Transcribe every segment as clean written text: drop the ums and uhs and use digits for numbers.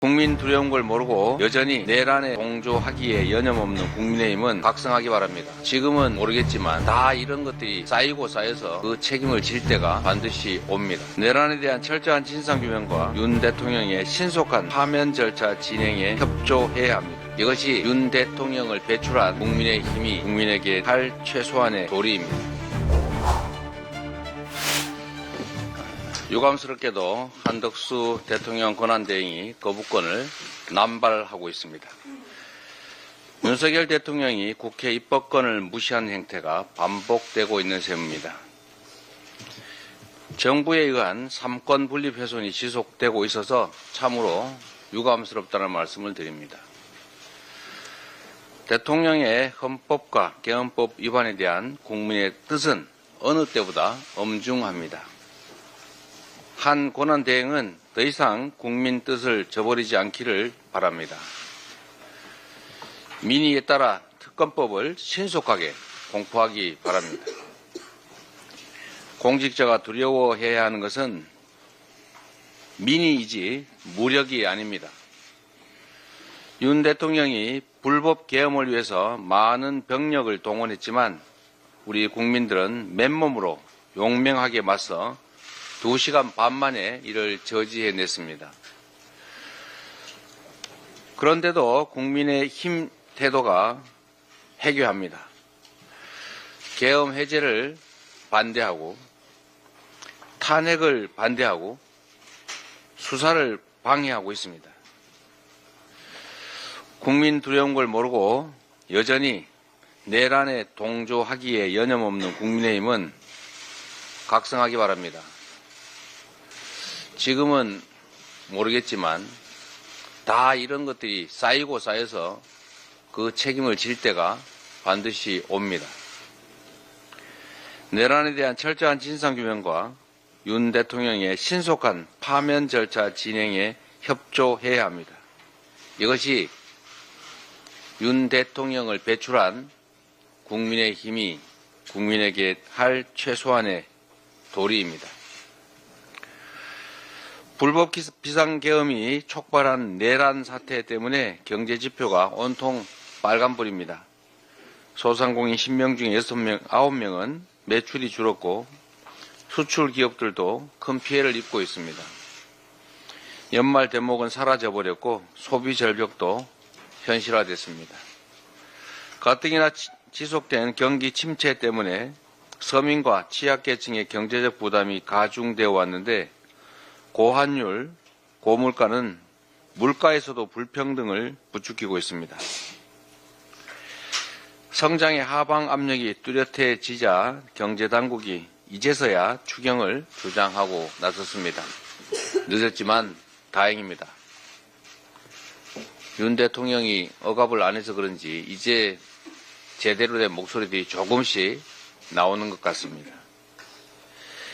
국민 두려운 걸 모르고 여전히 내란에 동조하기에 여념없는 국민의힘은 각성하기 바랍니다. 지금은 모르겠지만 다 이런 것들이 쌓이고 쌓여서 그 책임을 질 때가 반드시 옵니다. 내란에 대한 철저한 진상규명과 윤 대통령의 신속한 파면 절차 진행에 협조해야 합니다. 이것이 윤 대통령을 배출한 국민의힘이 국민에게 할 최소한의 도리입니다. 유감스럽게도 한덕수 대통령 권한대행이 거부권을 남발하고 있습니다. 윤석열 대통령이 국회 입법권을 무시한 행태가 반복되고 있는 셈입니다. 정부에 의한 삼권 분립 훼손이 지속되고 있어서 참으로 유감스럽다는 말씀을 드립니다. 대통령의 헌법과 개헌법 위반에 대한 국민의 뜻은 어느 때보다 엄중합니다. 한 권한대행은 더 이상 국민 뜻을 저버리지 않기를 바랍니다. 민의에 따라 특검법을 신속하게 공포하기 바랍니다. 공직자가 두려워해야 하는 것은 민의이지 무력이 아닙니다. 윤 대통령이 불법 계엄을 위해서 많은 병력을 동원했지만 우리 국민들은 맨몸으로 용맹하게 맞서 2시간 반 만에 이를 저지해냈습니다. 그런데도 국민의 힘 태도가 해교합니다. 계엄 해제를 반대하고 탄핵을 반대하고 수사를 방해하고 있습니다. 국민 두려운 걸 모르고 여전히 내란에 동조하기에 여념없는 국민의힘은 각성하기 바랍니다. 지금은 모르겠지만 다 이런 것들이 쌓이고 쌓여서 그 책임을 질 때가 반드시 옵니다. 내란에 대한 철저한 진상규명과 윤 대통령의 신속한 파면 절차 진행에 협조해야 합니다. 이것이 윤 대통령을 배출한 국민의힘이 국민에게 할 최소한의 도리입니다. 불법 비상계엄이 촉발한 내란 사태 때문에 경제지표가 온통 빨간불입니다. 소상공인 10명 중에 9명은 매출이 줄었고 수출 기업들도 큰 피해를 입고 있습니다. 연말 대목은 사라져버렸고 소비 절벽도 현실화됐습니다. 가뜩이나 지속된 경기 침체 때문에 서민과 취약계층의 경제적 부담이 가중되어 왔는데 고환율, 고물가는 물가에서도 불평등을 부추기고 있습니다. 성장의 하방 압력이 뚜렷해지자 경제당국이 이제서야 추경을 주장하고 나섰습니다. 늦었지만 다행입니다. 윤 대통령이 억압을 안 해서 그런지 이제 제대로 된 목소리들이 조금씩 나오는 것 같습니다.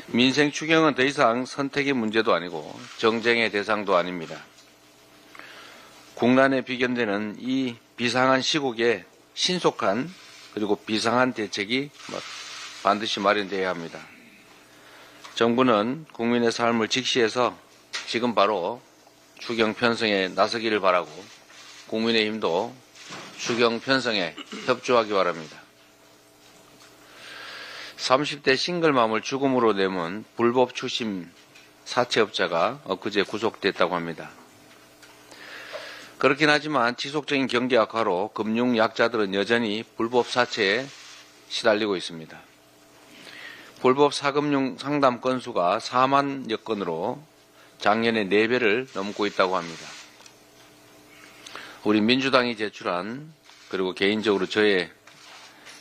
민생 추경은 더 이상 선택의 문제도 아니고 정쟁의 대상도 아닙니다. 국난에 비견되는 이 비상한 시국에 신속한 그리고 비상한 대책이 반드시 마련되어야 합니다. 정부는 국민의 삶을 직시해서 지금 바로 추경 편성에 나서기를 바라고 국민의힘도 추경 편성에 협조하기 바랍니다. 30대 싱글맘을 죽음으로 내몬 불법 추심 사채업자가 엊그제 구속됐다고 합니다. 그렇긴 하지만 지속적인 경기 악화로 금융 약자들은 여전히 불법 사채에 시달리고 있습니다. 불법 사금융 상담 건수가 4만여 건으로 작년에 4배를 넘고 있다고 합니다. 우리 민주당이 제출한 그리고 개인적으로 저의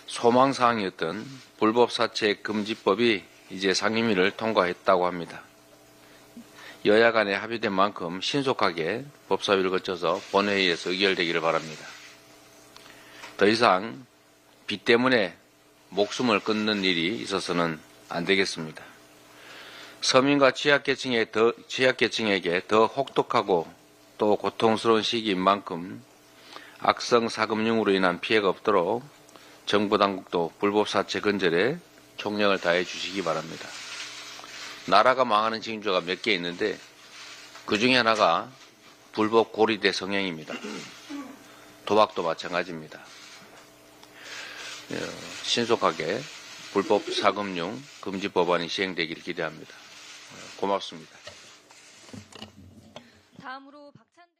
소망사항이었던 불법 사채 금지법이 이제 상임위를 통과했다고 합니다. 여야 간에 합의된 만큼 신속하게 법사위를 거쳐서 본회의에서 의결되기를 바랍니다. 더 이상 빚 때문에 목숨을 끊는 일이 있어서는 안 되겠습니다. 서민과 취약계층에게 더 혹독하고 또 고통스러운 시기인 만큼 악성 사금융으로 인한 피해가 없도록 정부 당국도 불법 사채 근절에 총력을 다해 주시기 바랍니다. 나라가 망하는 징조가 몇 개 있는데 그 중에 하나가 불법 고리대 성행입니다. 도박도 마찬가지입니다. 신속하게 불법 사금융 금지 법안이 시행되길 기대합니다. 고맙습니다. 다음으로 박찬